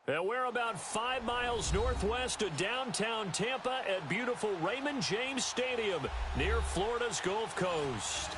And we're about 5 miles northwest of downtown Tampa at beautiful Raymond James Stadium near Florida's Gulf Coast.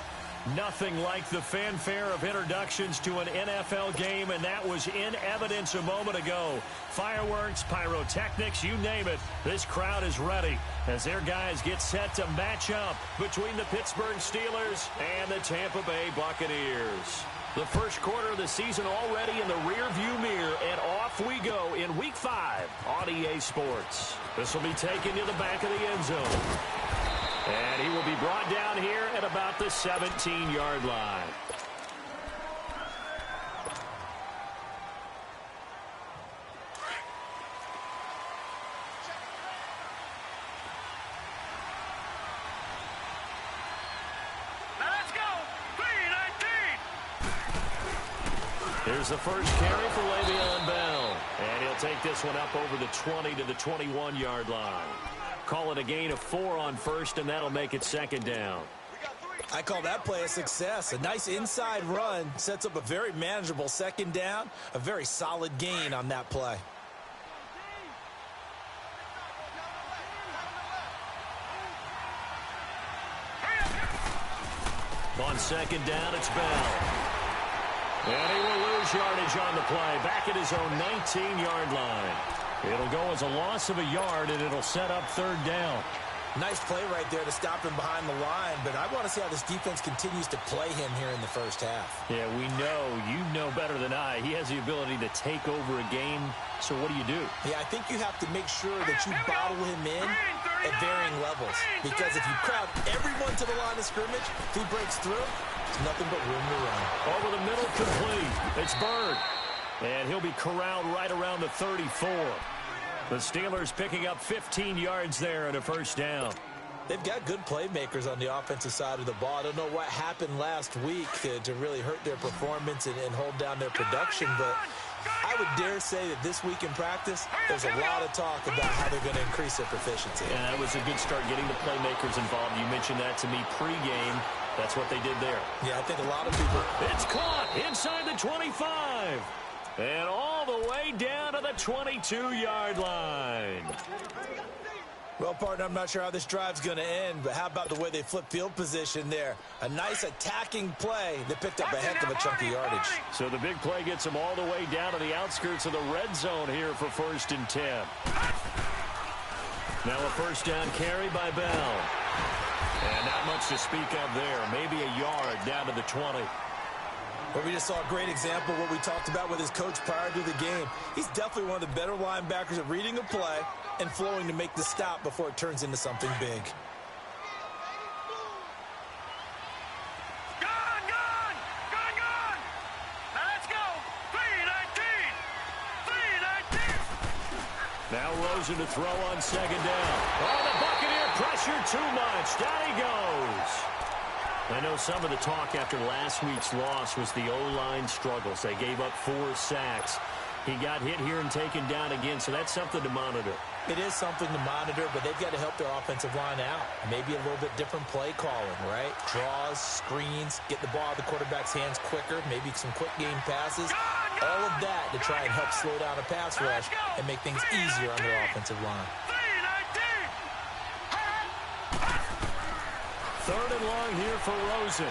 Nothing like the fanfare of introductions to an NFL game, and that was in evidence a moment ago. Fireworks, pyrotechnics, you name it. This crowd is ready as their guys get set to match up between the Pittsburgh Steelers and the Tampa Bay Buccaneers. The first quarter of the season already in the rearview mirror, and off we go in Week 5 on EA Sports. This will be taken to the back of the end zone. And he will be brought down here at about the 17-yard line. Let's go! 3-19! Here's the first carry for Le'Veon Bell. And he'll take this one up over the 20 to the 21-yard line. Call it a gain of 4 on first, and that'll make it second down. I call that play a success. A nice inside run sets up a very manageable second down. A very solid gain on that play. On second down, it's Bell. And he will lose yardage on the play. Back at his own 19-yard line. It'll go as a loss of a yard, and it'll set up third down. Nice play right there to stop him behind the line, but I want to see how this defense continues to play him here in the first half. Yeah, we know. You know better than I. He has the ability to take over a game, so what do you do? Yeah, I think you have to make sure that you bottle him in at varying levels, because if you crowd everyone to the line of scrimmage, if he breaks through, there's nothing but room to run. Over the middle, complete. It's Bird. And he'll be corralled right around the 34. The Steelers picking up 15 yards there and a first down. They've got good playmakers on the offensive side of the ball. I don't know what happened last week to really hurt their performance and hold down their production, but I would dare say that this week in practice, there's a lot of talk about how they're going to increase their proficiency. Yeah, that was a good start getting the playmakers involved. You mentioned that to me pregame. That's what they did there. Yeah, I think a lot of people. It's caught inside the 25. And all the way down to the 22-yard line. Well, partner, I'm not sure how this drive's going to end, but how about the way they flip field position there? A nice attacking play that picked up a heck of a chunk of yardage. So the big play gets them all the way down to the outskirts of the red zone here for 1st and 10. Now a first down carry by Bell. And not much to speak of there. Maybe a yard down to the 20. Well, we just saw a great example of what we talked about with his coach prior to the game. He's definitely one of the better linebackers at reading a play and flowing to make the stop before it turns into something big. Gone! Now let's go! 3-19! Now Rosen to throw on second down. Oh, the Buccaneer pressure too much. Down he goes. I know some of the talk after last week's loss was the O-line struggles. They gave up 4 sacks. He got hit here and taken down again, so that's something to monitor. It is something to monitor, but they've got to help their offensive line out. Maybe a little bit different play calling, right? Draws, screens, get the ball out of the quarterback's hands quicker, maybe some quick game passes. All of that to try and help slow down a pass rush and make things easier on their offensive line. 3rd and long here for Rosen.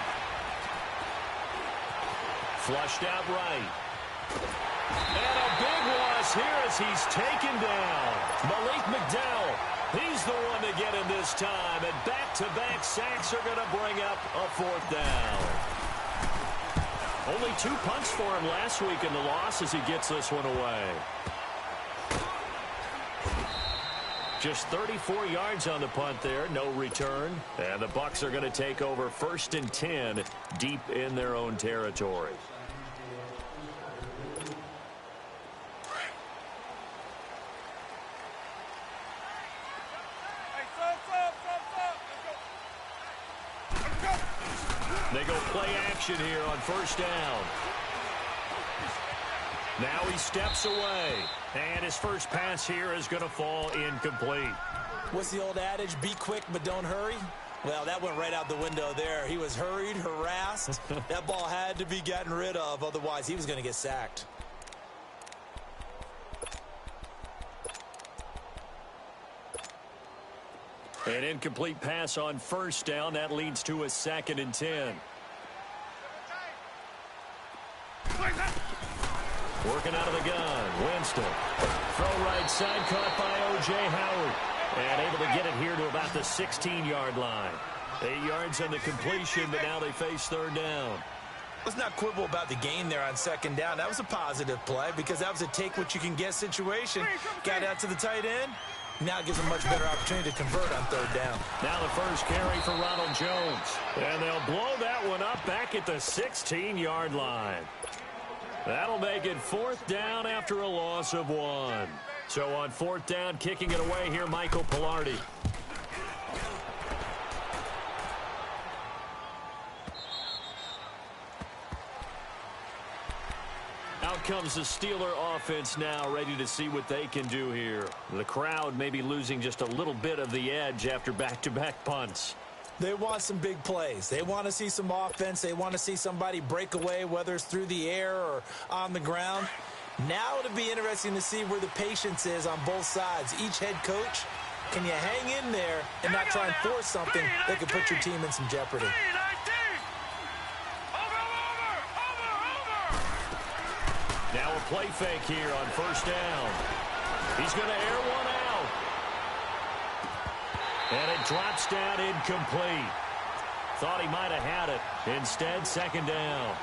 Flushed out right. And a big loss here as he's taken down. Malik McDowell, he's the one to get him this time. And back-to-back sacks are going to bring up a 4th down. Only 2 punts for him last week in the loss as he gets this one away. Just 34 yards on the punt there, no return. And the Bucs are going to take over 1st and 10 deep in their own territory. They go play action here on 1st down. Now he steps away. And his first pass here is going to fall incomplete. What's the old adage? Be quick, but don't hurry. Well, that went right out the window there. He was hurried, harassed. That ball had to be gotten rid of. Otherwise, he was going to get sacked. An incomplete pass on first down. That leads to a 2nd and 10. Working out of the gun. Winston. Throw right side, caught by O.J. Howard. And able to get it here to about the 16-yard line. 8 yards on the completion, but now they face 3rd down. Let's not quibble about the gain there on 2nd down. That was a positive play because that was a take-what-you-can-get situation. Got out to the tight end. Now gives a much better opportunity to convert on 3rd down. Now the first carry for Ronald Jones. And they'll blow that one up back at the 16-yard line. That'll make it 4th down after a loss of 1. So on 4th down, kicking it away here, Michael Palardy. Out comes the Steeler offense now, ready to see what they can do here. The crowd may be losing just a little bit of the edge after back-to-back punts. They want some big plays. They want to see some offense. They want to see somebody break away, whether it's through the air or on the ground. Now it'll be interesting to see where the patience is on both sides. Each head coach, can you hang in there and not try and force something that could put your team in some jeopardy? Now a play fake here on 1st down. He's going to air one out. And it drops down incomplete. Thought he might have had it. Instead, 2nd down.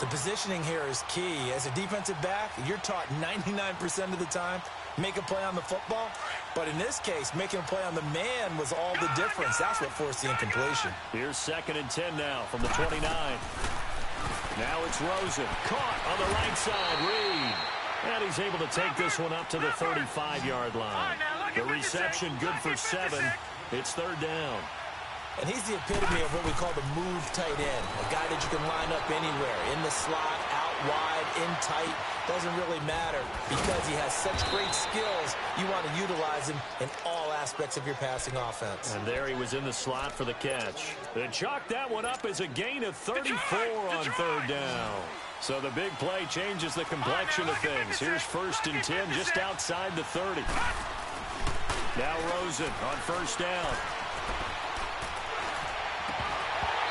The positioning here is key. As a defensive back, you're taught 99% of the time, make a play on the football. But in this case, making a play on the man was all the difference. That's what forced the incompletion. Here's 2nd and 10 now from the 29. Now it's Rosen. Caught on the right side. Reed. And he's able to take this one up to the 35-yard line. The reception good for 7. It's 3rd down. And he's the epitome of what we call the move tight end. A guy that you can line up anywhere. In the slot, out wide, in tight. Doesn't really matter because he has such great skills. You want to utilize him in all aspects of your passing offense. And there he was in the slot for the catch. They chalk that one up as a gain of 34 on 3rd down. So the big play changes the complexion of things. Here's 1st and 10 just outside the 30. Now Rosen on 1st down.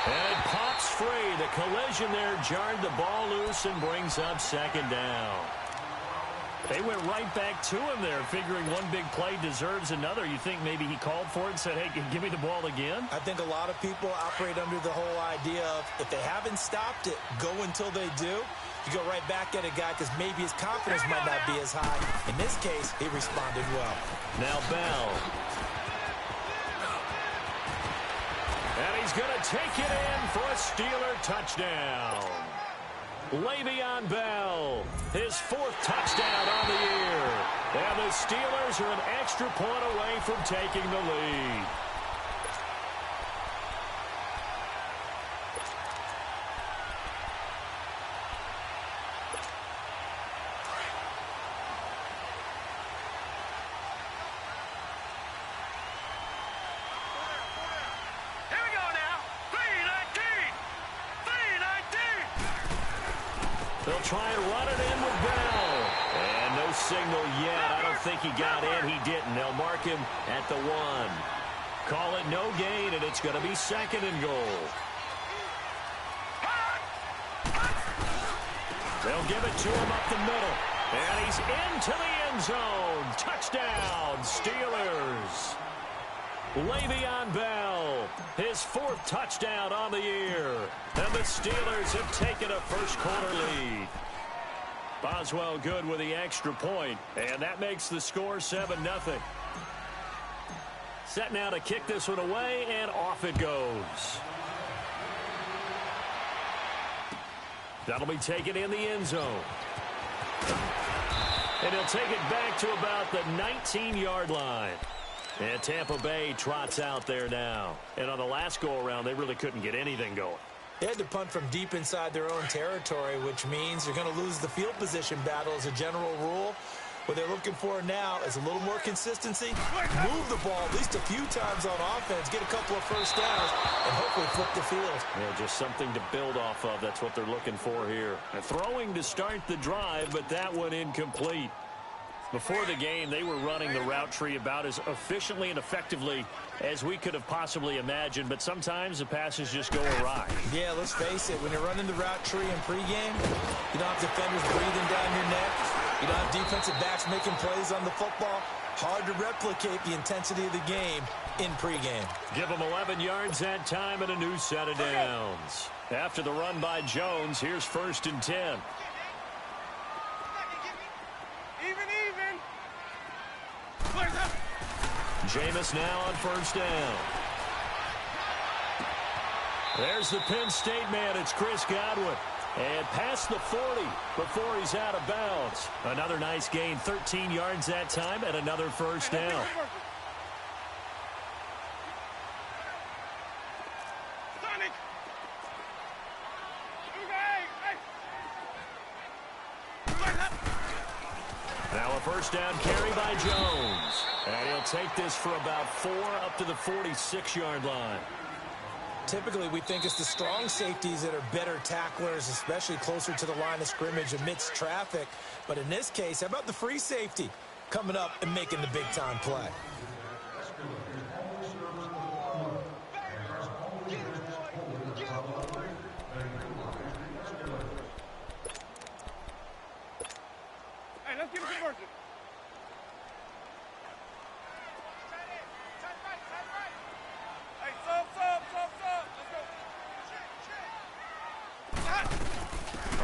And it pops free. The collision there jarred the ball loose and brings up 2nd down. They went right back to him there, figuring one big play deserves another. You think maybe he called for it and said, hey, give me the ball again? I think a lot of people operate under the whole idea of if they haven't stopped it, go until they do. You go right back at a guy because maybe his confidence might not be as high. In this case, he responded well. Now Bell. And he's going to take it in for a Steeler touchdown. Le'Veon Bell, his 4th touchdown on the year. And the Steelers are an extra point away from taking the lead. They'll try and run it in with Bell. And no signal yet. I don't think he got in. He didn't. They'll mark him at the 1. Call it no gain, and it's going to be 2nd and goal. They'll give it to him up the middle. And he's into the end zone. Touchdown, Steelers. Le'Veon Bell, his 4th touchdown on the year. And the Steelers have taken a first-quarter lead. Boswell good with the extra point, and that makes the score 7-0. Set now to kick this one away, and off it goes. That'll be taken in the end zone. And he'll take it back to about the 19-yard line. And Tampa Bay trots out there now. And on the last go-around, they really couldn't get anything going. They had to punt from deep inside their own territory, which means you're going to lose the field position battle as a general rule. What they're looking for now is a little more consistency. Move the ball at least a few times on offense, get a couple of first downs, and hopefully flip the field. Yeah, just something to build off of. That's what they're looking for here. And throwing to start the drive, but that one incomplete. Before the game, they were running the route tree about as efficiently and effectively as we could have possibly imagined, but sometimes the passes just go awry. Yeah, let's face it. When you're running the route tree in pregame, you don't have defenders breathing down your neck. You don't have defensive backs making plays on the football. Hard to replicate the intensity of the game in pregame. Give them 11 yards that time and a new set of downs. After the run by Jones, here's 1st and 10. Even. Jameis now on 1st down. There's the Penn State man. It's Chris Godwin. And past the 40 before he's out of bounds. Another nice gain, 13 yards that time, and another 1st down. Now a 1st down carry by Jones. And he'll take this for about 4 up to the 46-yard line. Typically, we think it's the strong safeties that are better tacklers, especially closer to the line of scrimmage amidst traffic. But in this case, how about the free safety coming up and making the big-time play? Hey, let's give it conversion.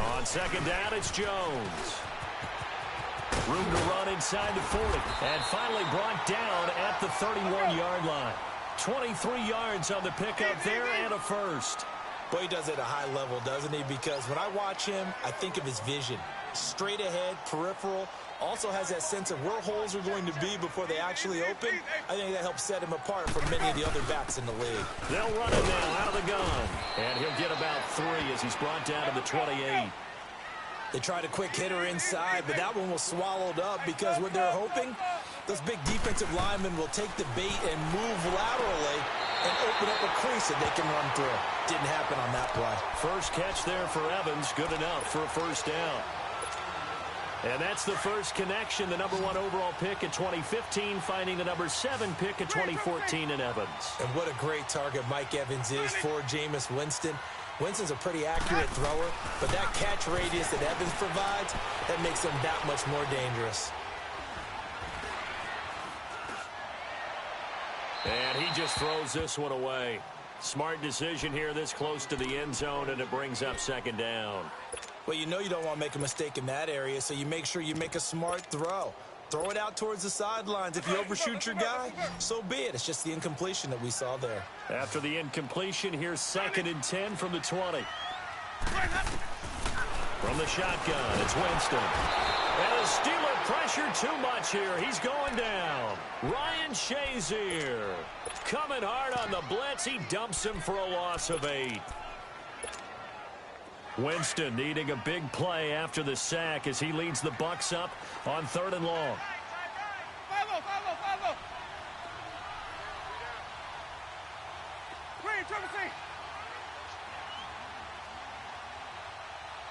On 2nd down, it's Jones. Room to run inside the 40. And finally brought down at the 31-yard line. 23 yards on the pickup there and a 1st. Boy, he does it at a high level, doesn't he? Because when I watch him, I think of his vision. Straight ahead, peripheral. Also has that sense of where holes are going to be before they actually open. I think that helps set him apart from many of the other backs in the league. They'll run it now out of the gun. And he'll get about 3 as he's brought down to the 28. They tried a quick hitter inside, but that one was swallowed up because what they're hoping, those big defensive linemen will take the bait and move laterally and open up a crease that they can run through. Didn't happen on that play. First catch there for Evans. Good enough for a 1st down. And that's the first connection, the number 1 overall pick in 2015, finding the number 7 pick in 2014 in Evans. And what a great target Mike Evans is for Jameis Winston. Winston's a pretty accurate thrower, but that catch radius that Evans provides, that makes him that much more dangerous. And he just throws this one away. Smart decision here this close to the end zone, and it brings up 2nd down. Well, you know you don't want to make a mistake in that area, so you make sure you make a smart throw. Throw it out towards the sidelines. If you overshoot your guy, so be it. It's just the incompletion that we saw there. After the incompletion, here's 2nd and 10 from the 20. From the shotgun, it's Winston. And the Steeler pressure too much here. He's going down. Ryan Shazier coming hard on the blitz. He dumps him for a loss of 8. Winston needing a big play after the sack as he leads the Bucs up on 3rd and long. Follow. Green, Trevor C.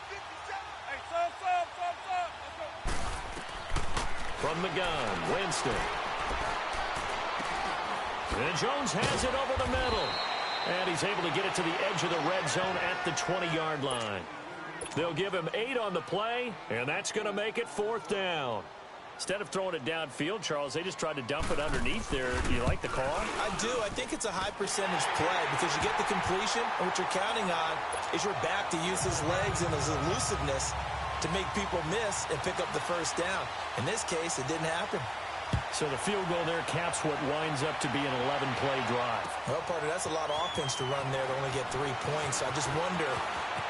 Hey, sub. From the gun, Winston. And Jones has it over the middle. And he's able to get it to the edge of the red zone at the 20-yard line. They'll give him 8 on the play, and that's going to make it 4th down. Instead of throwing it downfield, Charles, they just tried to dump it underneath there. Do you like the call? I do. I think it's a high percentage play because you get the completion, and what you're counting on is your back to use his legs and his elusiveness to make people miss and pick up the 1st down. In this case, it didn't happen. So the field goal there caps what winds up to be an 11-play drive. Well, partner, that's a lot of offense to run there to only get 3 points. I just wonder,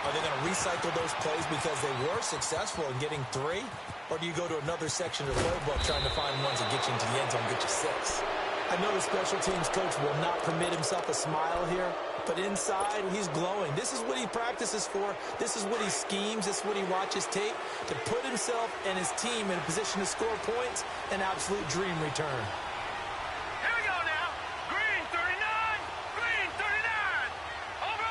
are they going to recycle those plays because they were successful in getting 3? Or do you go to another section of the playbook trying to find ones that get you into the end zone and get you 6? I know the special teams coach will not permit himself a smile here, but inside, he's glowing. This is what he practices for. This is what he schemes. This is what he watches tape to put himself and his team in a position to score points. An absolute dream return. Here we go now. Green 39. Green 39. Over.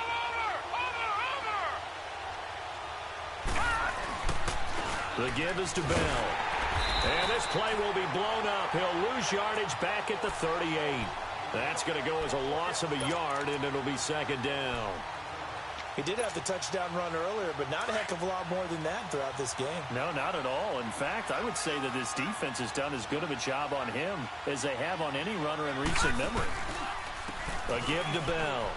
The give is to Bell. And this play will be blown up. He'll lose yardage back at the 38. That's going to go as a loss of a yard, and it'll be second down. He did have the touchdown run earlier, but not a heck of a lot more than that throughout this game. No, not at all. In fact, I would say that this defense has done as good of a job on him as they have on any runner in recent memory. A give to Bell.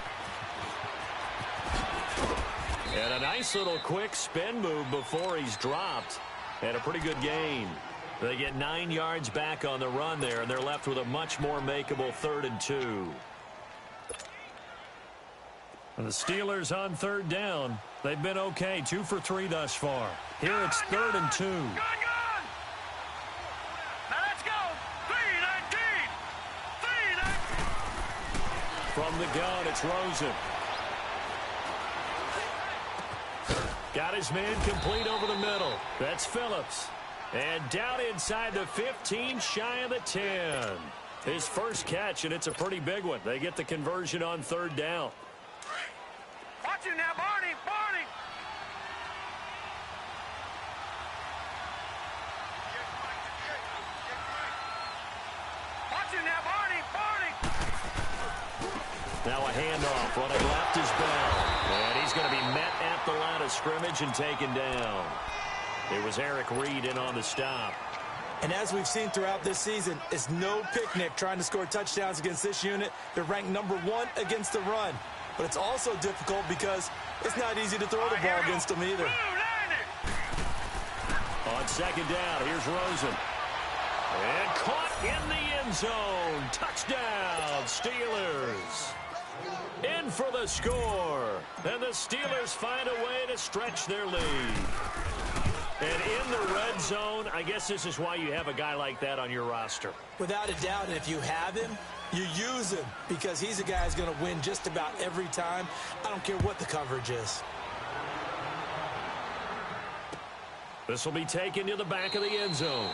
And a nice little quick spin move before he's dropped. And a pretty good gain. They get 9 yards back on the run there, and they're left with a much more makeable 3rd and 2. And the Steelers on 3rd down. They've been okay, 2 for 3 thus far. Here it's 3rd and 2. Gone! Now let's go! 3-19! 3-19! From the gun, it's Rosen. Got his man complete over the middle. That's Phillips. And down inside the 15, shy of the 10. His first catch, and it's a pretty big one. They get the conversion on 3rd down. Watch him now, Barney! Barney! Watch him now, Barney! Barney! Now a handoff. Running left is Bell. And he's going to be met at the line of scrimmage and taken down. It was Eric Reed in on the stop. And as we've seen throughout this season, it's no picnic trying to score touchdowns against this unit. They're ranked number 1 against the run. But it's also difficult because it's not easy to throw the ball against them either. On 2nd down, here's Rosen. And caught in the end zone. Touchdown, Steelers. In for the score. And the Steelers find a way to stretch their lead. And in the red zone, I guess this is why you have a guy like that on your roster. Without a doubt, and if you have him, you use him because he's a guy who's going to win just about every time. I don't care what the coverage is. This will be taken to the back of the end zone.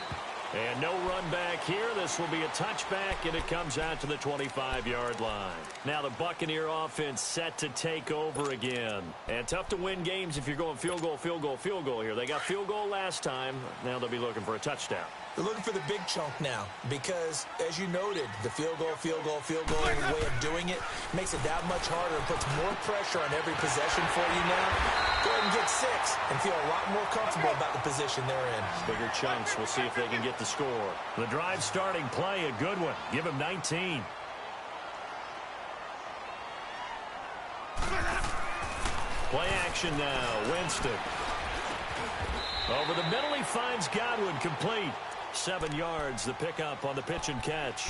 And no run back here. This will be a touchback, and it comes out to the 25-yard line. Now the Buccaneer offense set to take over again. And tough to win games if you're going field goal, field goal, field goal here. They got field goal last time. Now they'll be looking for a touchdown. They're looking for the big chunk now because, as you noted, the field goal way of doing it makes it that much harder and puts more pressure on every possession for you now. Go ahead and get 6 and feel a lot more comfortable about the position they're in. Bigger chunks. We'll see if they can get the score. The drive starting play, a good one. Give him 19. Play action now. Winston. Over the middle, he finds Godwin complete. 7 yards, the pickup on the pitch and catch.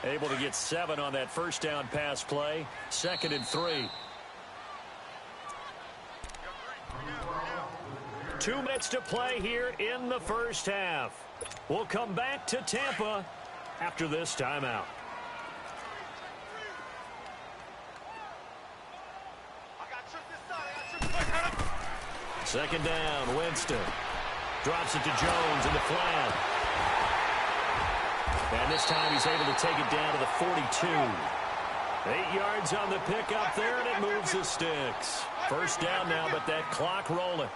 Able to get 7 on that first down pass play. 2nd and 3. 2 minutes to play here in the first half. We'll come back to Tampa after this timeout. Second down, Winston. Drops it to Jones in the flat. And this time he's able to take it down to the 42. 8 yards on the pickup there, and it moves the sticks. First down now, but that clock rolling.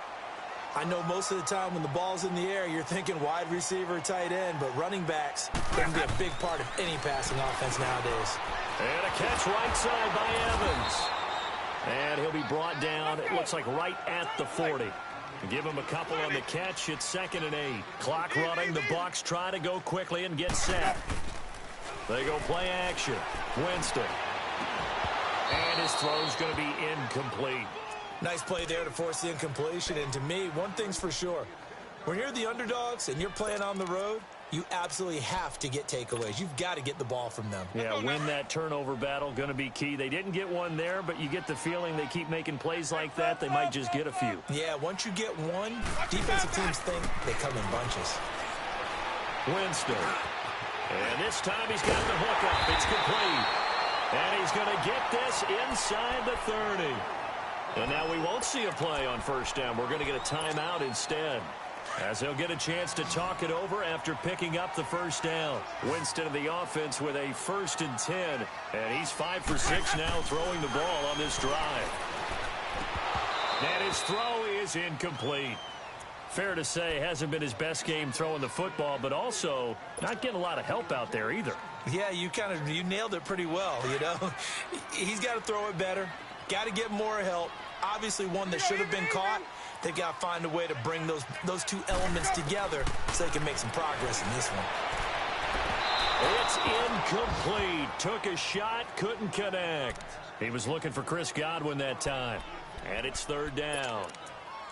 I know most of the time when the ball's in the air, you're thinking wide receiver, tight end, but running backs can be a big part of any passing offense nowadays. And a catch right side by Evans. And he'll be brought down, it looks like right at the 40. Give him a couple on the catch. It's 2nd and 8. Clock running. The Bucs try to go quickly and get set. They go play action. Winston. And his throw's going to be incomplete. Nice play there to force the incompletion. And to me, one thing's for sure. When you're the underdogs and you're playing on the road, you absolutely have to get takeaways. You've got to get the ball from them. Yeah, win that turnover battle, going to be key. They didn't get one there, but you get the feeling they keep making plays like that, they might just get a few. Yeah, once you get one, defensive teams think they come in bunches. Winston. And this time he's got the hook up. It's complete. And he's going to get this inside the 30. And now we won't see a play on first down. We're going to get a timeout instead, as they'll get a chance to talk it over after picking up the first down. Winston of the offense with a 1st and 10. And he's 5 for 6 now throwing the ball on this drive. And his throw is incomplete. Fair to say, hasn't been his best game throwing the football, but also not getting a lot of help out there either. Yeah, you nailed it pretty well, you know. He's got to throw it better. Got to get more help. Obviously one that should have been caught. They've got to find a way to bring those two elements together so they can make some progress in this one. It's incomplete. Took a shot, couldn't connect. He was looking for Chris Godwin that time. And it's third down.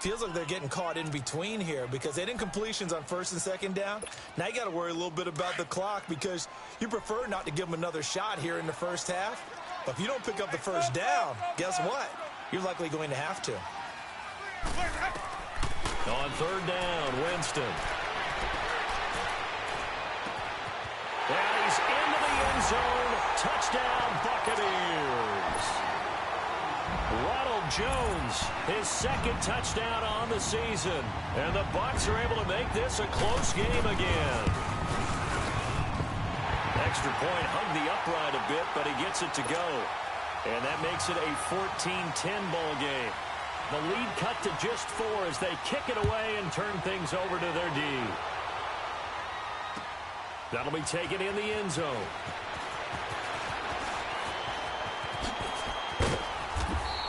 Feels like they're getting caught in between here because they didn't completions on first and second down. Now you got to worry a little bit about the clock because you prefer not to give them another shot here in the first half. But if you don't pick up the first down, guess what? You're likely going to have to. On third down, Winston. And he's into the end zone. Touchdown, Buccaneers. Ronald Jones, his second touchdown on the season. And the Bucs are able to make this a close game again. Extra point hung the upright a bit, but he gets it to go. And that makes it a 14-10 ball game. The lead cut to just 4 as they kick it away and turn things over to their D. That'll be taken in the end zone.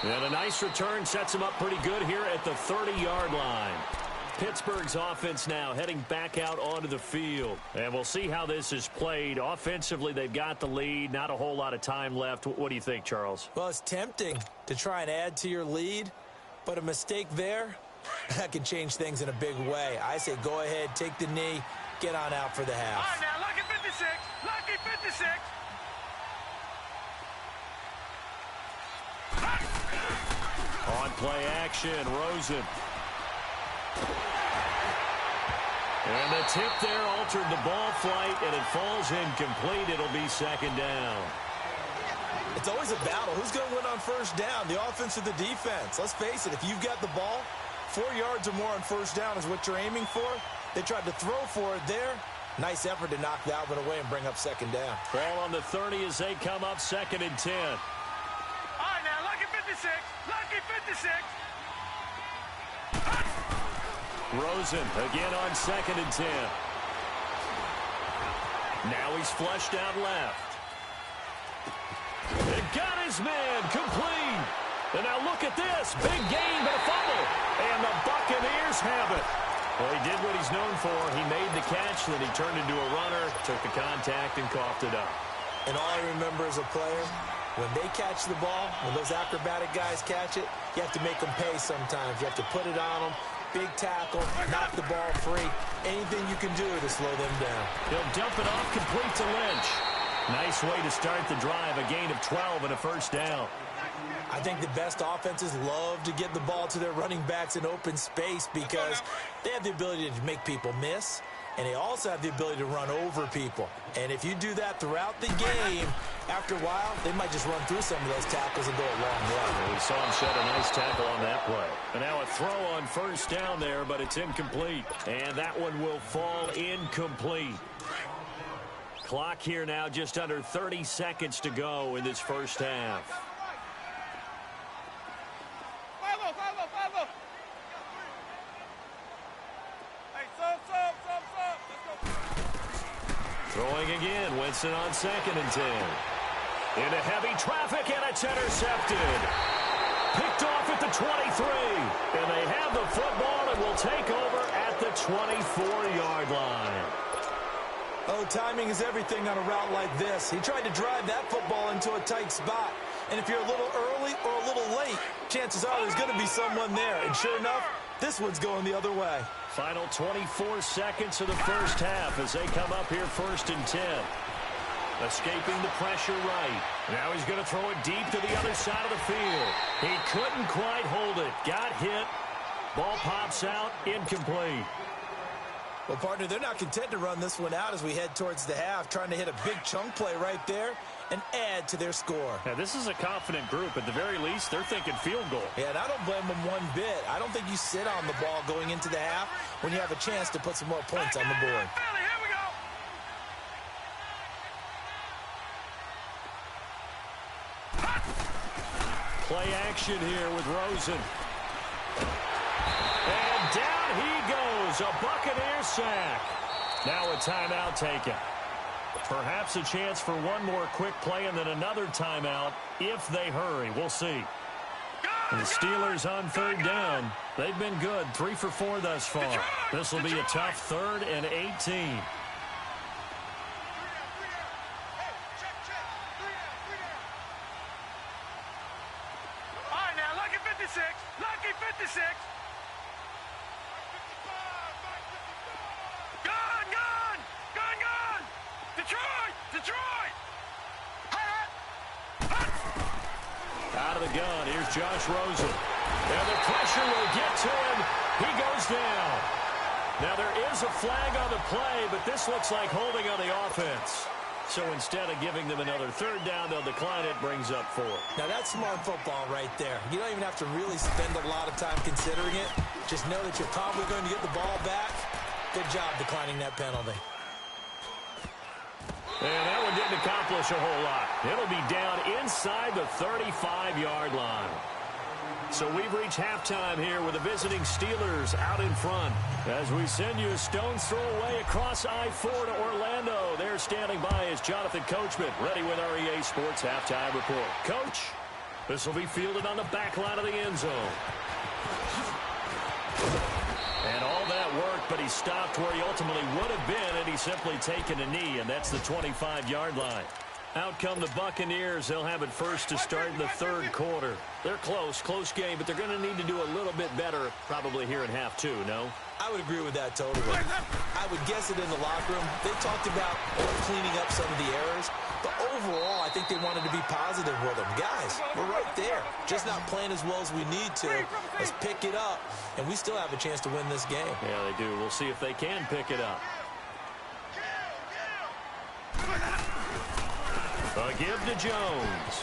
And a nice return sets him up pretty good here at the 30-yard line. Pittsburgh's offense now heading back out onto the field. And we'll see how this is played. Offensively, they've got the lead. Not a whole lot of time left. What do you think, Charles? Well, it's tempting to try and add to your lead, but a mistake there, that can change things in a big way. I say go ahead, take the knee, get on out for the half. All right, now, lucky 56. Lucky 56. On play action, Rosen. And the tip there altered the ball flight, and it falls incomplete. It'll be second down. It's always a battle. Who's going to win on first down, the offense or the defense? Let's face it, if you've got the ball, 4 yards or more on first down is what you're aiming for. They tried to throw for it there. Nice effort to knock that one away and bring up second down. Ball on the 30 as they come up second and 10. All right, now, lucky 56. Lucky 56. Rosen again on second and 10. Now he's flushed out left. It got his man complete. And now look at this. Big gain, but a fumble. And the Buccaneers have it. Well, he did what he's known for. He made the catch, then he turned into a runner, took the contact, and coughed it up. And all I remember as a player, when they catch the ball, when those acrobatic guys catch it, you have to make them pay sometimes. You have to put it on them. Big tackle, knock the ball free. Anything you can do to slow them down. He'll dump it off complete to Lynch. Nice way to start the drive, a gain of 12 and a first down. I think the best offenses love to get the ball to their running backs in open space because they have the ability to make people miss, and they also have the ability to run over people. And if you do that throughout the game, after a while, they might just run through some of those tackles and go a long way. We saw him shed a nice tackle on that play. And now a throw on first down there, but it's incomplete. And that one will fall incomplete. Clock here now, just under 30 seconds to go in this first half. Throwing again, Winston on second and 10. Into heavy traffic, and it's intercepted. Picked off at the 23. And they have the football and will take over at the 24-yard line. Oh, timing is everything on a route like this. He tried to drive that football into a tight spot. And if you're a little early or a little late, chances are there's going to be someone there. And sure enough, this one's going the other way. Final 24 seconds of the first half as they come up here first and 10. Escaping the pressure right. Now he's going to throw it deep to the other side of the field. He couldn't quite hold it. Got hit. Ball pops out. Incomplete. Well, partner, they're not content to run this one out as we head towards the half, trying to hit a big chunk play right there and add to their score. Now, this is a confident group. At the very least, they're thinking field goal. Yeah, and I don't blame them one bit. I don't think you sit on the ball going into the half when you have a chance to put some more points on the board. Philly, here we go. Play action here with Rosen. down he goes. A Buccaneer sack. Now a timeout taken. Perhaps a chance for one more quick play and then another timeout if they hurry. We'll see. The Steelers on third down. They've been good. 3 for 4 thus far. This will be a tough 3rd and 18. All right, now, lucky 56. Lucky 56. Gone, gone. Gone, gone. Detroit. Detroit. Out of the gun, here's Josh Rosen. And the pressure will get to him. He goes down. Now there is a flag on the play, but this looks like holding on the offense. So instead of giving them another 3rd down, they'll decline it, brings up 4. Now that's smart football right there. You don't even have to really spend a lot of time considering it. Just know that you're probably going to get the ball back. Good job declining that penalty. And that one didn't accomplish a whole lot. It'll be down inside the 35-yard line. So we've reached halftime here with the visiting Steelers out in front. As we send you a stone's throw away across I-4 to Orlando. There standing by is Jonathan Coachman, ready with our EA Sports Halftime Report. Coach, this will be fielded on the back line of the end zone. And all that worked, but he stopped where he ultimately would have been, and he's simply taken a knee, and that's the 25-yard line. Out come the Buccaneers. They'll have it first to start in the 3rd quarter. They're close game, but they're going to need to do a little bit better probably here in half 2, no? I would agree with that totally. I would guess it in the locker room. They talked about cleaning up some of the errors, but overall, I think they wanted to be positive with them. Guys, we're right there. Just not playing as well as we need to. Let's pick it up, and we still have a chance to win this game. Yeah, they do. We'll see if they can pick it up. A give to Jones.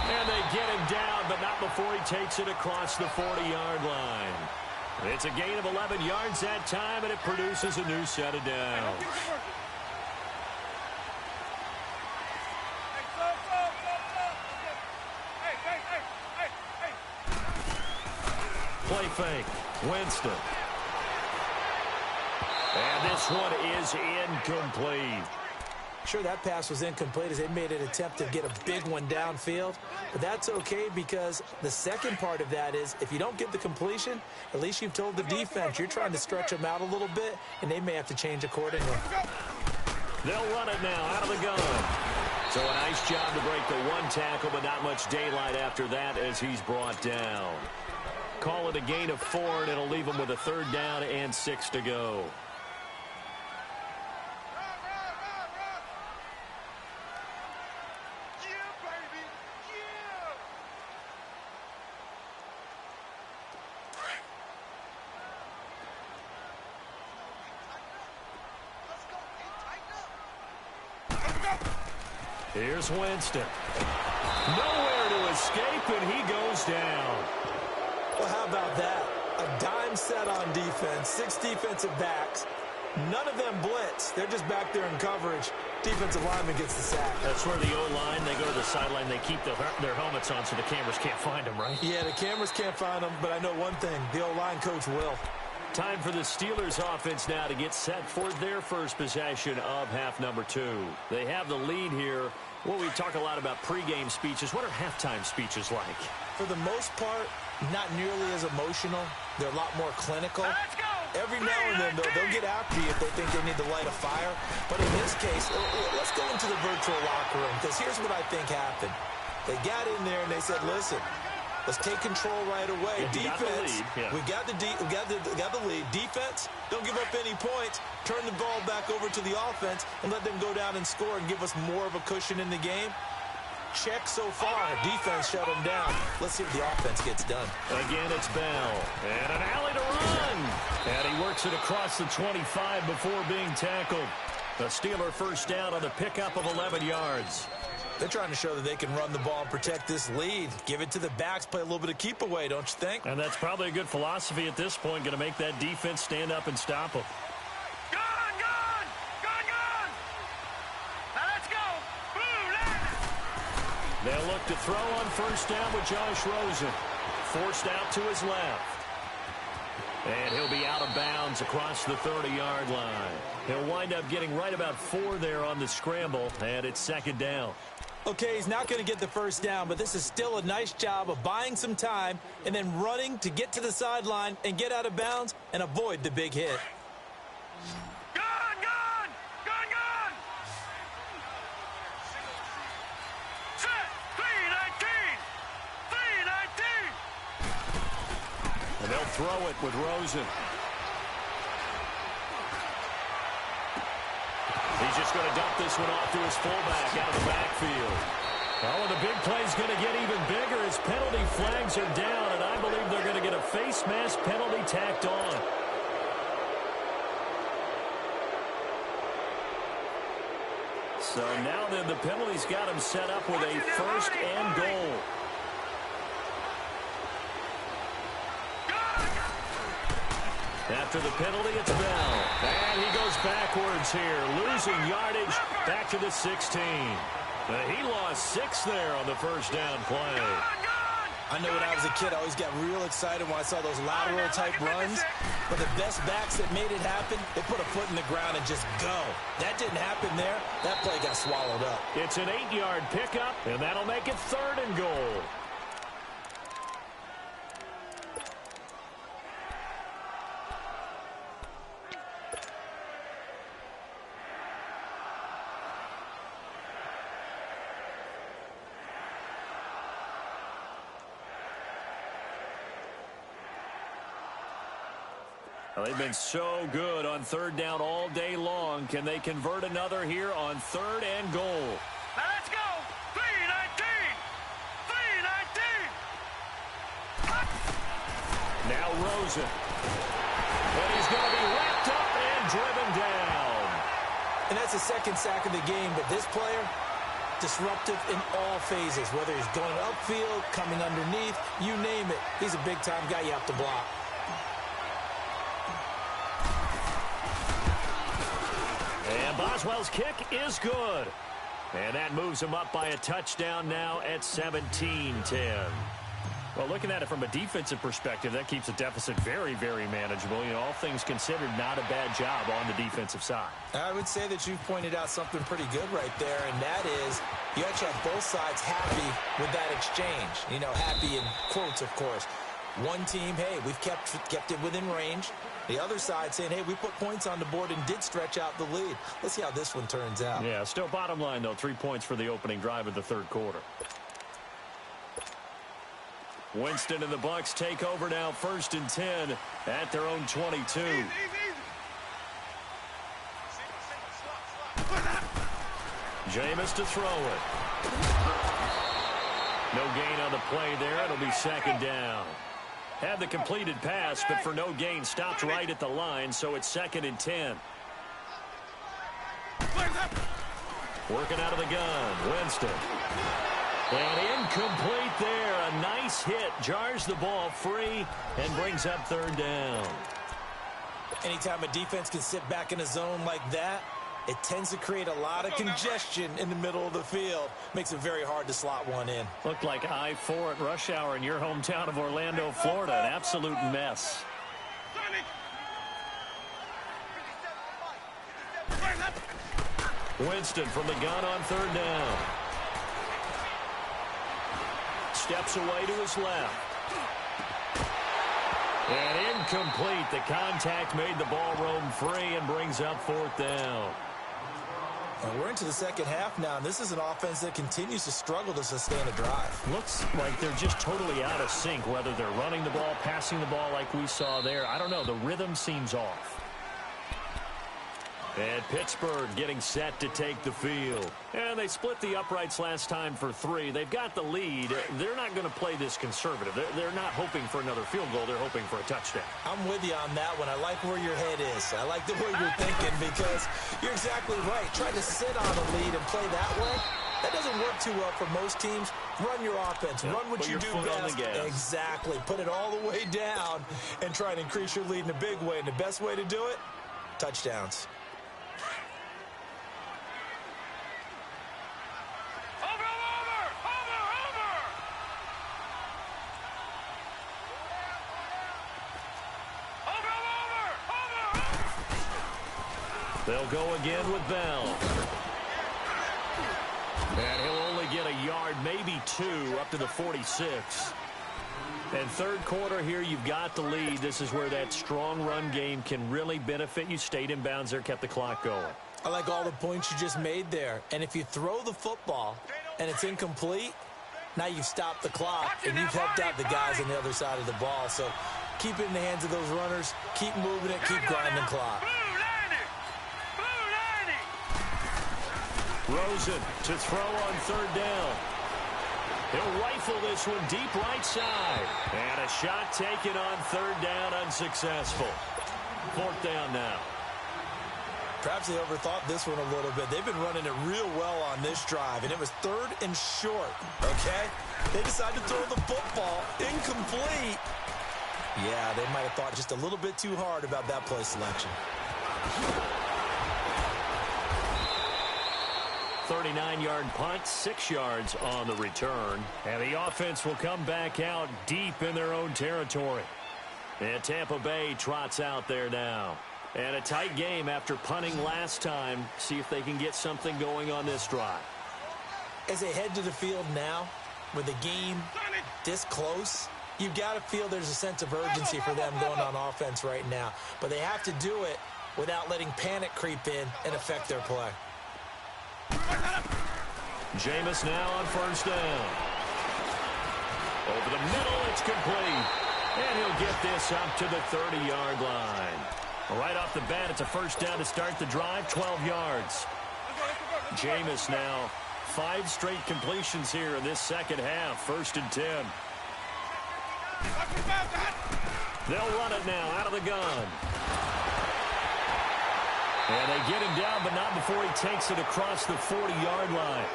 And they get him down, but not before he takes it across the 40-yard line. It's a gain of 11 yards that time, and it produces a new set of downs. Play fake. Winston. And this one is incomplete. Sure, that pass was incomplete as they made an attempt to get a big one downfield. But that's okay because the second part of that is if you don't get the completion, at least you've told the defense you're trying to stretch them out a little bit, and they may have to change accordingly. They'll run it now out of the gun. So a nice job to break the one tackle, but not much daylight after that as he's brought down. Call it a gain of 4, and it'll leave him with a 3rd down and 6 to go. Here's Winston. Nowhere to escape, and he goes down. Well, how about that? A dime set on defense, 6 defensive backs. None of them blitz. They're just back there in coverage. Defensive lineman gets the sack. That's where the O-line, they go to the sideline, they keep their helmets on so the cameras can't find them, right? Yeah, the cameras can't find them, but I know one thing. The O-line coach will. Time for the Steelers offense now to get set for their first possession of half number 2. They have the lead here. Well, we talk a lot about pregame speeches. What are halftime speeches like? For the most part, not nearly as emotional. They're a lot more clinical. Let's go. Every now and then, though, they'll get after you if they think they need to light a fire. But in this case, let's go into the virtual locker room, because here's what I think happened. They got in there and they said, listen, let's take control right away. Defense, we got the lead. Defense, don't give up any points. Turn the ball back over to the offense and let them go down and score and give us more of a cushion in the game. Check so far. Defense shut them down. Let's see if the offense gets done. Again, it's Bell. And an alley to run. And he works it across the 25 before being tackled. The Steeler first down on the pickup of 11 yards. They're trying to show that they can run the ball and protect this lead. Give it to the backs, play a little bit of keep away, don't you think? And that's probably a good philosophy at this point, going to make that defense stand up and stop them. Now let's go. They'll look to throw on first down with Josh Rosen. forced out to his left. And he'll be out of bounds across the 30-yard line. He'll wind up getting right about 4 there on the scramble, and it's second down. Okay, he's not going to get the first down, but this is still a nice job of buying some time and then running to get to the sideline and get out of bounds and avoid the big hit. Gone, gone! Gone, gone! Set! 319! 319! And they'll throw it with Rosen. He's just going to dump this one off to his fullback out of the backfield. Oh, and the big play's going to get even bigger as penalty flags are down, and I believe they're going to get a face mask penalty tacked on. So now then the penalty's got him set up with a first and goal. After the penalty, it's Bell. And he goes backwards here, losing yardage back to the 16. He lost 6 there on the first down play. I know when I was a kid, I always got real excited when I saw those lateral-type runs. But the best backs that made it happen, they put a foot in the ground and just go. That didn't happen there. That play got swallowed up. It's an 8-yard pickup, and that'll make it 3rd and goal. Well, they've been so good on 3rd down all day long. Can they convert another here on 3rd and goal? Now let's go! 319! 319! Now Rosen. And he's going to be wrapped up and driven down. And that's the second sack of the game, but this player, disruptive in all phases, whether he's going upfield, coming underneath, you name it. He's a big-time guy you have to block. And Boswell's kick is good. And that moves him up by a touchdown now at 17-10. Well, looking at it from a defensive perspective, that keeps the deficit very, very manageable. You know, all things considered, not a bad job on the defensive side. I would say that you've pointed out something pretty good right there, and that is you actually have both sides happy with that exchange. You know, happy in quotes, of course. One team, hey, we've kept it within range. The other side saying, hey, we put points on the board and did stretch out the lead. Let's see how this one turns out. Yeah, still bottom line, though, 3 points for the opening drive of the 3rd quarter. Winston and the Bucs take over now, 1st and 10 at their own 22. Jameis to throw it. No gain on the play there. It'll be 2nd down. Had the completed pass, but for no gain, stopped right at the line, so it's 2nd and 10. Working out of the gun, Winston. And incomplete there. A nice hit. Jars the ball free and brings up 3rd down. Anytime a defense can sit back in a zone like that, it tends to create a lot of congestion in the middle of the field. Makes it very hard to slot one in. Looked like I-4 at rush hour in your hometown of Orlando, Florida. An absolute mess. Winston from the gun on 3rd down. Steps away to his left. And incomplete. The contact made the ball roam free and brings up 4th down. And we're into the second half now, and this is an offense that continues to struggle to sustain a drive. Looks like they're just totally out of sync, whether they're running the ball, passing the ball like we saw there. I don't know. The rhythm seems off. And Pittsburgh getting set to take the field. And they split the uprights last time for 3. They've got the lead. They're not going to play this conservative. They're not hoping for another field goal. They're hoping for a touchdown. I'm with you on that one. I like where your head is. I like the way you're thinking because you're exactly right. Trying to sit on a lead and play that way, that doesn't work too well for most teams. Run your offense. Yep. Run what Put you your do foot on best. the gas. Exactly. Put it all the way down and try and increase your lead in a big way. And the best way to do it, touchdowns. They'll go again with Bell. And he'll only get a yard, maybe 2, up to the 46. And third quarter here, you've got the lead. This is where that strong run game can really benefit you. Stayed in bounds there, kept the clock going. I like all the points you just made there. And if you throw the football and it's incomplete, now you've stopped the clock and you've helped out the guys on the other side of the ball. So keep it in the hands of those runners. Keep moving it. Keep grinding clock. Rosen to throw on third down. He'll rifle this one deep right side. And a shot taken on third down, unsuccessful. Fourth down now. Perhaps they overthought this one a little bit. They've been running it real well on this drive, and it was third and short, okay? They decided to throw the football incomplete. Yeah, they might have thought just a little bit too hard about that play selection. 39-yard punt, 6 yards on the return. And the offense will come back out deep in their own territory. And Tampa Bay trots out there now. And a tight game after punting last time. See if they can get something going on this drive. As they head to the field now, with the game this close, you've got to feel there's a sense of urgency for them going on offense right now. But they have to do it without letting panic creep in and affect their play. Jameis now on first down. Over the middle, it's complete. And he'll get this up to the 30-yard line. Right off the bat, it's a first down to start the drive, 12 yards. Jameis now 5 straight completions here in this second half, 1st and 10. They'll run it now out of the gun. And they get him down, but not before he takes it across the 40-yard line.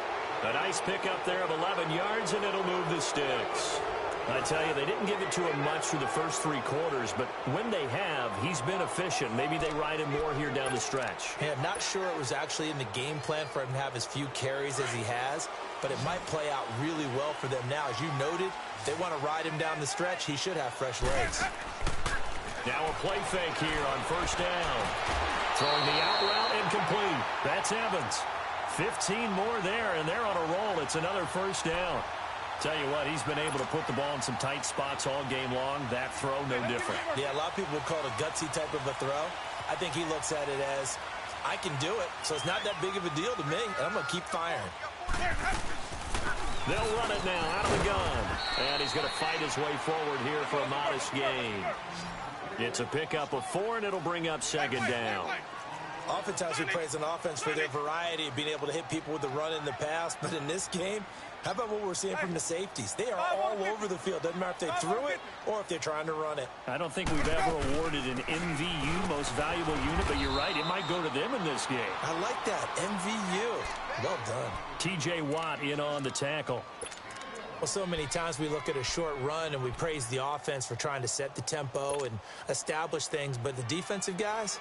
A nice pickup there of 11 yards, and it'll move the sticks. I tell you, they didn't give it to him much through the first 3 quarters, but when they have, he's been efficient. Maybe they ride him more here down the stretch. Yeah, I'm not sure it was actually in the game plan for him to have as few carries as he has, but it might play out really well for them now. As you noted, they want to ride him down the stretch. He should have fresh legs. Now a play fake here on first down. Throwing the out route incomplete. That's Evans. 15 more there, and they're on a roll. It's another first down. Tell you what, he's been able to put the ball in some tight spots all game long. That throw, no different. Yeah, a lot of people would call it a gutsy type of a throw. I think he looks at it as, I can do it, so it's not that big of a deal to me, and I'm going to keep firing. They'll run it now out of the gun. And he's going to fight his way forward here for a modest gain. It's a pickup of 4, and it'll bring up second down. Oftentimes we praise an offense for their variety of being able to hit people with the run in the pass, but in this game, how about what we're seeing from the safeties? They are all over the field. Doesn't matter if they threw it or if they're trying to run it. I don't think we've ever awarded an MVU, most valuable unit, but you're right, it might go to them in this game. I like that, MVU. Well done. T.J. Watt in on the tackle. Well, so many times we look at a short run and we praise the offense for trying to set the tempo and establish things, but the defensive guys,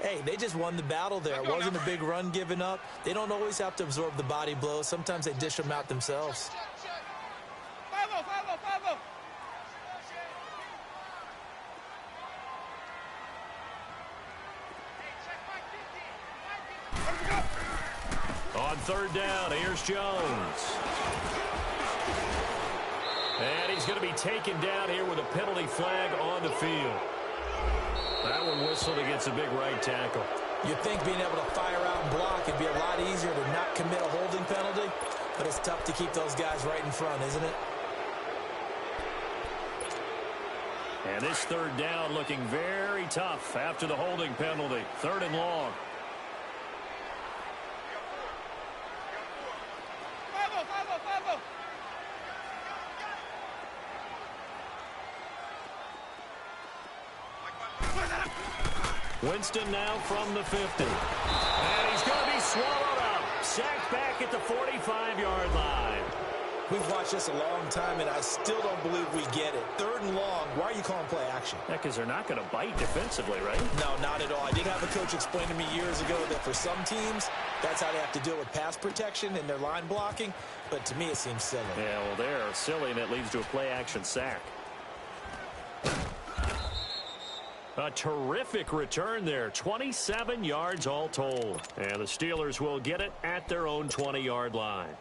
hey, they just won the battle there. It wasn't a big run given up. They don't always have to absorb the body blows. Sometimes they dish them out themselves. On third down, here's Jones. And he's going to be taken down here with a penalty flag on the field. That one whistled against a big right tackle. You'd think being able to fire out and block would be a lot easier to not commit a holding penalty, but it's tough to keep those guys right in front, isn't it? And this third down looking very tough after the holding penalty. 3rd and long. Winston now from the 50. And he's going to be swallowed up. Sacked back at the 45-yard line. We've watched this a long time, and I still don't believe we get it. 3rd and long, why are you calling play action? Yeah, because they're not going to bite defensively, right? No, not at all. I did have a coach explain to me years ago that for some teams, that's how they have to deal with pass protection and their line blocking, but to me it seems silly. Yeah, well, they're silly, and it leads to a play-action sack. A terrific return there. 27 yards all told. And the Steelers will get it at their own 20-yard line.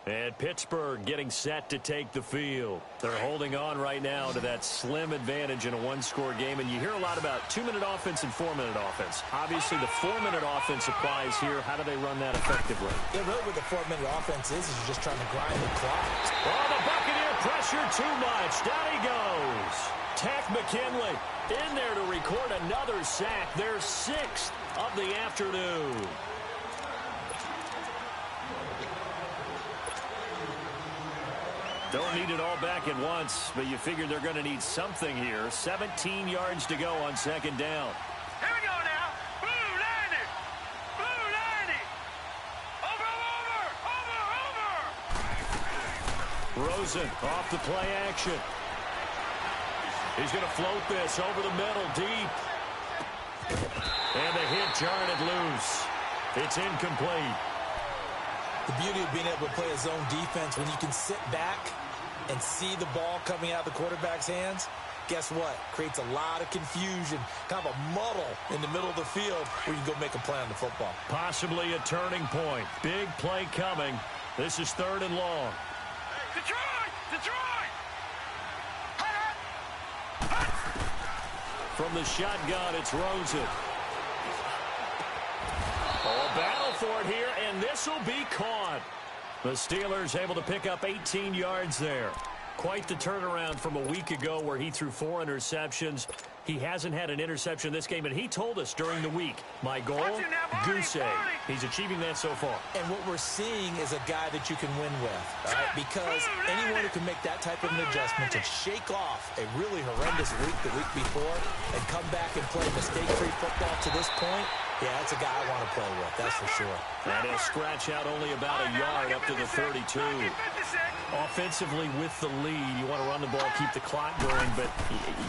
And Pittsburgh getting set to take the field. They're holding on right now to that slim advantage in a one-score game. And you hear a lot about 2-minute offense and 4-minute offense. Obviously, the 4-minute offense applies here. How do they run that effectively? Yeah, really what the 4-minute offense is you're just trying to grind the clock. Oh, the Buccaneer pressure too much. Down he goes. Takk McKinley in there to record another sack. Their 6th of the afternoon. Don't need it all back at once, but you figure they're going to need something here. 17 yards to go on second down. Here we go now. Blue 90. Blue 90. Over. Rosen off the play action. He's going to float this over the middle, deep. And the hit jarred it loose. It's incomplete. The beauty of being able to play a zone defense, when you can sit back and see the ball coming out of the quarterback's hands, guess what? Creates a lot of confusion, kind of a muddle in the middle of the field where you can go make a play on the football. Possibly a turning point. Big play coming. This is 3rd and long. Detroit! Detroit! From the shotgun, it's Rosen. Oh, a battle for it here, and this will be caught. The Steelers able to pick up 18 yards there. Quite the turnaround from a week ago where he threw 4 interceptions. He hasn't had an interception this game, and he told us during the week, my goal, goose egg. He's achieving that so far. And what we're seeing is a guy that you can win with, all right? Because anyone who can make that type of an adjustment to shake off a really horrendous week the week before and come back and play mistake-free football to this point, yeah, that's a guy I want to play with, that's for sure. And he'll scratch out only about a yard up to the 32. Offensively with the lead, you want to run the ball, keep the clock going, but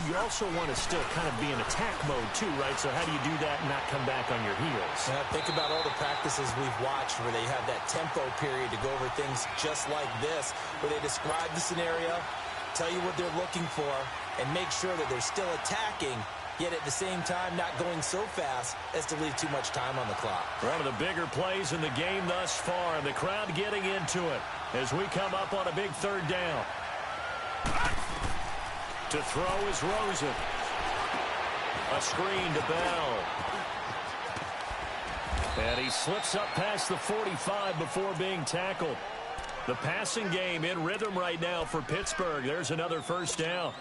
you also want to still kind of be in attack mode too, right? So how do you do that and not come back on your heels? Now, think about all the practices we've watched where they have that tempo period to go over things just like this, where they describe the scenario, tell you what they're looking for, and make sure that they're still attacking, yet at the same time not going so fast as to leave too much time on the clock. One of the bigger plays in the game thus far, and the crowd getting into it as we come up on a big 3rd down. To throw is Rosen. A screen to Bell. And he slips up past the 45 before being tackled. The passing game in rhythm right now for Pittsburgh. There's another 1st down.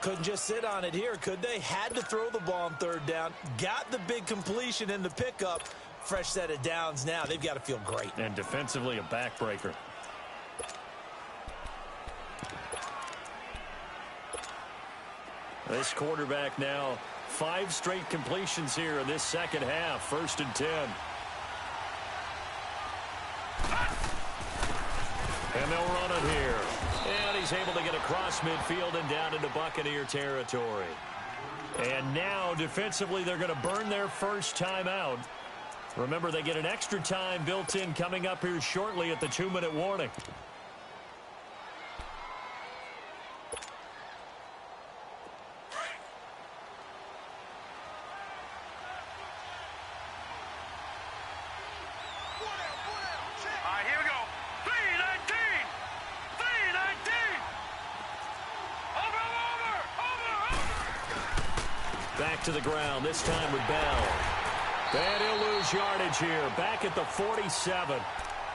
Couldn't just sit on it here, could they? Had to throw the ball on 3rd down. Got the big completion in the pickup. Fresh set of downs now. They've got to feel great. And defensively a backbreaker. This quarterback now 5 straight completions here in this second half. 1st and 10. And they'll run it here. And he's able to get across midfield and down into Buccaneer territory. And now defensively they're going to burn their first timeout. Remember, they get an extra time built in coming up here shortly at the 2-minute warning. To the ground, this time with Bell. And he'll lose yardage here, back at the 47.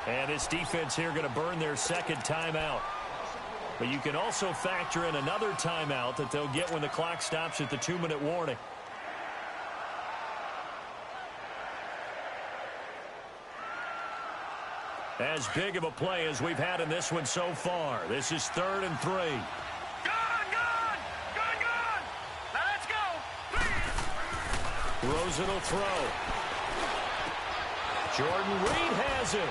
And this defense here going to burn their 2nd timeout. But you can also factor in another timeout that they'll get when the clock stops at the 2-minute warning. As big of a play as we've had in this one so far. This is 3rd and 3. Rosen will throw. Jordan Reed has it.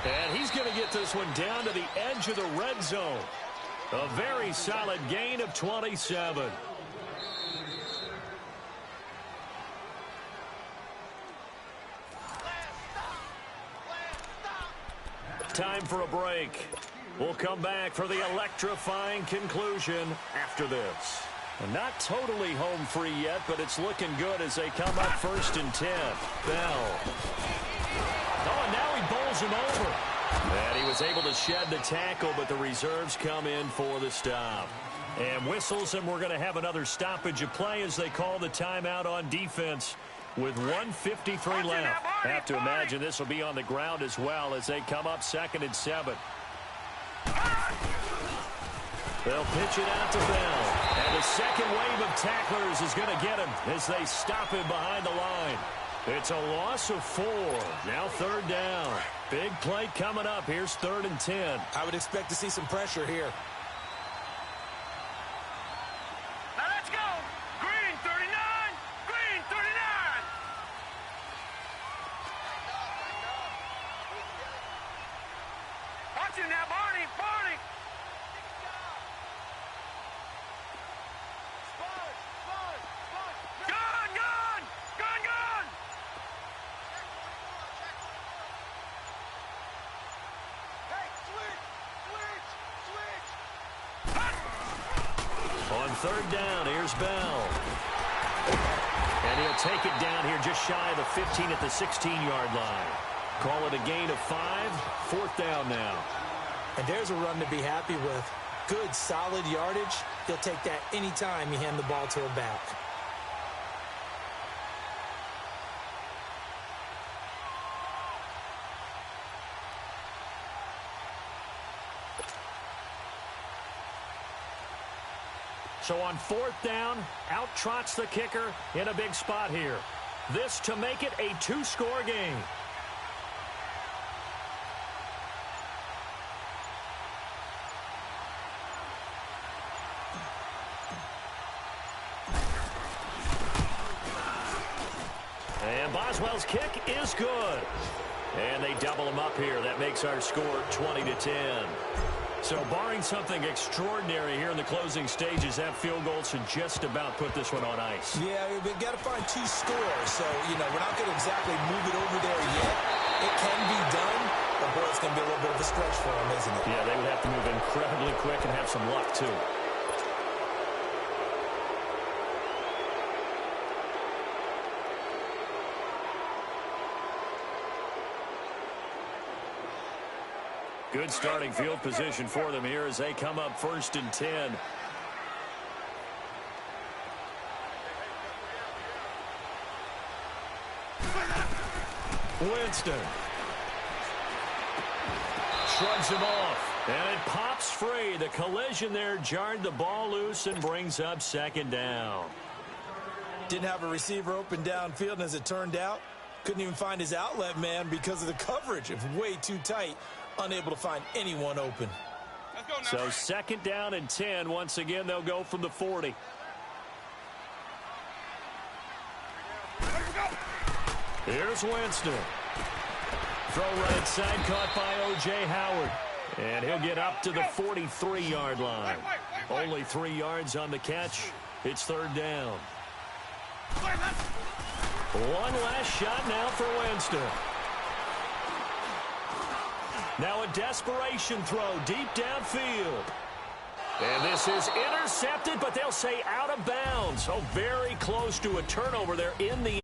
And he's going to get this one down to the edge of the red zone. A very solid gain of 27. Time for a break. We'll come back for the electrifying conclusion after this. And not totally home free yet, but it's looking good as they come up 1st and 10. Bell. Oh, and now he bowls him over. And he was able to shed the tackle, but the reserves come in for the stop. And whistles, and we're going to have another stoppage of play as they call the timeout on defense with 1:53 left. Have to imagine this will be on the ground as well as they come up 2nd and 7. They'll pitch it out to Bell. And the second wave of tacklers is going to get him as they stop him behind the line. It's a loss of 4. Now 3rd down. Big play coming up. Here's 3rd and 10. I would expect to see some pressure here. Now let's go. Green 39. Green 39. Watch him now, Barney. Barney. Gun, gun. Gun, gun. Hey, switch. On 3rd down, here's Bell. And he'll take it down here just shy of the 15 at the 16-yard line. Call it a gain of 5. 4th down now. And there's a run to be happy with. Good, solid yardage. He'll take that anytime you hand the ball to a back. So on 4th down, out trots the kicker in a big spot here. This to make it a 2-score game. And Boswell's kick is good. And they double him up here. That makes our score 20-10. So barring something extraordinary here in the closing stages, that field goal should just about put this one on ice. Yeah, we've got to find 2 scores. So, we're not going to exactly move it over there yet. It can be done, but boy, it's going to be a little bit of a stretch for them, isn't it? Yeah, they would have to move incredibly quick and have some luck, too. Good starting field position for them here as they come up 1st and 10. Winston. Shrugs him off. And it pops free. The collision there jarred the ball loose and brings up 2nd down. Didn't have a receiver open downfield, and as it turned out, couldn't even find his outlet man because of the coverage. It was way too tight. Unable to find anyone open. So 2nd down and 10. Once again, they'll go from the 40. Here's Winston. Throw right side caught by O.J. Howard. And he'll get up to the 43-yard line. Only 3 yards on the catch. It's 3rd down. One last shot now for Winston. Now a desperation throw deep downfield. And this is intercepted, but they'll say out of bounds. So very close to a turnover there in the